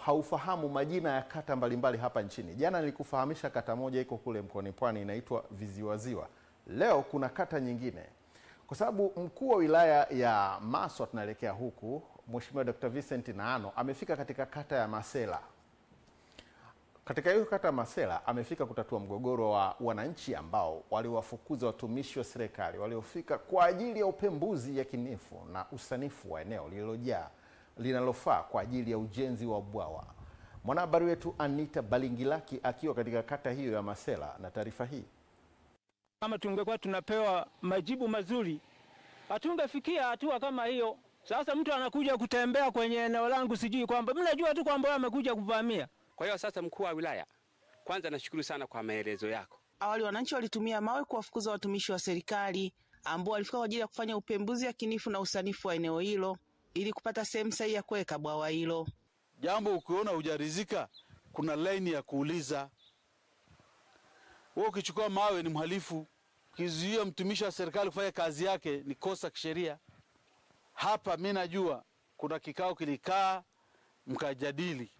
haufahamu majina ya kata mbalimbali hapa nchini. Jana nilikufahamisha kata moja iko kule mkoani Pwani inaitwa Viziwaziwa. Leo kuna kata nyingine. Kwa sababu mkuu wa wilaya ya Maswa tunaelekea huku, Mheshimiwa Dr. Vincent Naano amefika katika kata ya Masela. Katika hiyo kata Masela amefika kutatua mgogoro wa wananchi ambao waliwafukuza watumishi wa serikali waliofika kwa ajili ya upembuzi yakinifu na usanifu wa eneo linalofaa kwa ajili ya ujenzi wa bwawa. Mwanahabari wetu Anita Balingilaki akiwa katika kata hiyo ya Masela na taarifa hii. Kama tungekuwa tunapewa majibu mazuri, hatungefikia hatua kama hiyo. Sasa mtu anakuja kutembea kwenye eneo langu, sijui kwamba mnajua tu kwamba amekuja kuvamia. Kwa hiyo sasa, mkuu wa wilaya, kwanza nashukuru sana kwa maelezo yako. Awali wananchi walitumia mawe kuwafukuza watumishi wa serikali ambao walifika kwa ajili ya kufanya upembuzi yakinifu na usanifu wa eneo hilo ili kupata sehemu sahihi ya kuweka bwawa hilo. Jambo ukiona hujaridhika, kuna line ya kuuliza. Wewe ukichukua mawe ni mhalifu. Kizuia mtumishi wa serikali kufanya kazi yake ni kosa kisheria. Hapa mimi najua kuna kikao kilikaa, mkajadili,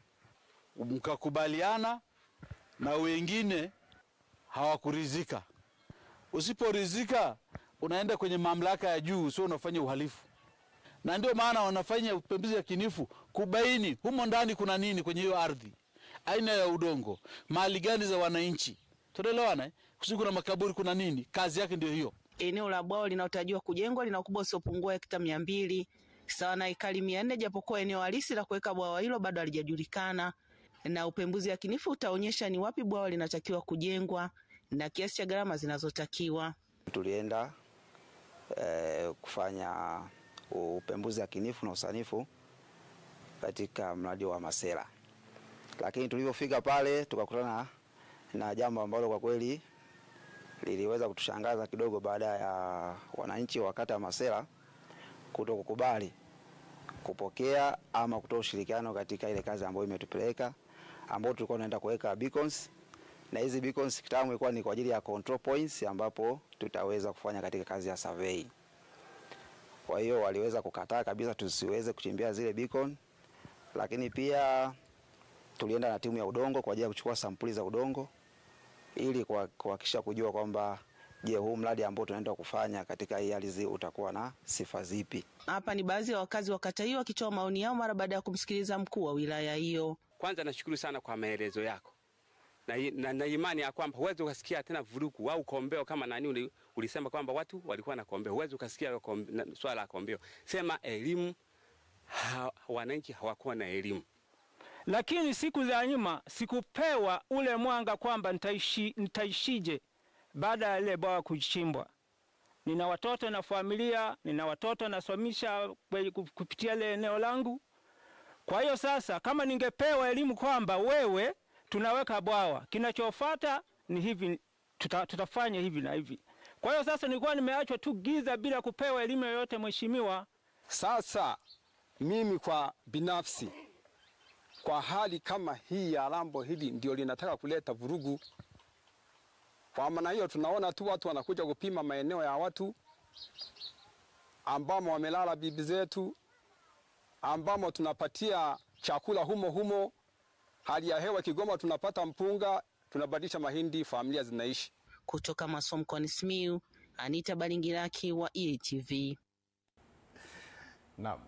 mkakubaliana na wengine hawakuridhika. Usiporidhika unaenda kwenye mamlaka ya juu, sio unafanya uhalifu. Na ndio maana wanafanya upembuzi yakinifu kubaini humo ndani kuna nini kwenye hiyo ardhi. Aina ya udongo, mali gani za wananchi. Tunaelewana? Kusiko na makaburi kuna nini? Kazi yake ndio hiyo. Eneo la bwawa linalotarajiwa kujengwa lina ukubwa usiopungua hekta 200, sawa na ekari 400, japokuwa eneo halisi la kuweka bwawa hilo bado halijajulikana. Na upembuzi yakinifu utaonyesha ni wapi bwawa linatakiwa kujengwa na kiasi cha gharama zinazotakiwa. Tulienda kufanya upembuzi yakinifu na usanifu katika mradi wa Masela. Lakini tulipofika pale tukakutana na jambo ambalo kwa kweli liliweza kutushangaza kidogo, baada ya wananchi wa kata ya Masela kutokukubali kupokea ama kutoa ushirikiano katika ile kazi ambayo imetupeleka, ambapo tulikuwa tunaenda kuweka beacons. Na hizi beacons kitamu ilikuwa ni kwa ajili ya control points ambapo tutaweza kufanya katika kazi ya survey. Kwa hiyo waliweza kukataa kabisa tusiweze kuchimbia zile beacon. Lakini pia tulienda na timu ya udongo kwa ajili ya kuchukua sampuli za udongo ili kuhakikisha kujua kwamba je, huu mradi ambao tunaenda kufanya katika hii ardhi utakuwa na sifa zipi. Hapa ni baadhi ya wakazi wa kata hiyo wakitoa maoni yao mara baada ya kumsikiliza mkuu wa wilaya hiyo. Kwanza nashukuru sana kwa maelezo yako. Na imani ya kwamba huwezi ukasikia tena vurugu au kombeo kama nani ulisema kwamba watu walikuwa na kombeo. Huwezi ukasikia swala la kombeo. Sema elimu, wananchi hawakuwa na elimu. Lakini siku za nyuma sikupewa ule mwanga kwamba nitaishije baada ya ile bwawa kuchimbwa. Nina watoto na familia, nina watoto nasomesha kupitia ile eneo langu. Kwa hiyo sasa kama ningepewa elimu kwamba wewe tunaweka bwawa, kinachofuata ni hivi, tutafanya hivi na hivi. Kwa hiyo sasa nilikuwa nimeachwa tu giza bila kupewa elimu yoyote, mheshimiwa. Sasa mimi kwa binafsi, kwa hali kama hii ya lambo hili ndio linataka kuleta vurugu. Kwa maana hiyo tunaona tu watu wanakuja kupima maeneo ya watu ambamo wamelala bibi zetu, ambamo tunapatia chakula humo. Hali ya hewa Kigoma tunapata mpunga, tunabadilisha mahindi, familia zinaishi. Kutoka Maswa mkoani Simiyu, Anita Balingilaki wa EATV. Naam.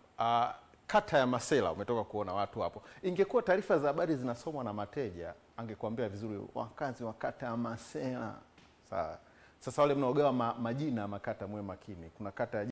Kata ya Masela umetoka kuona watu hapo. Ingekuwa taarifa za habari zinasomwa na Mateja, angekuambia vizuri wakazi wa kata ya Masela. Sasa wale mnaogawa majina makata mwe makini. Kuna kata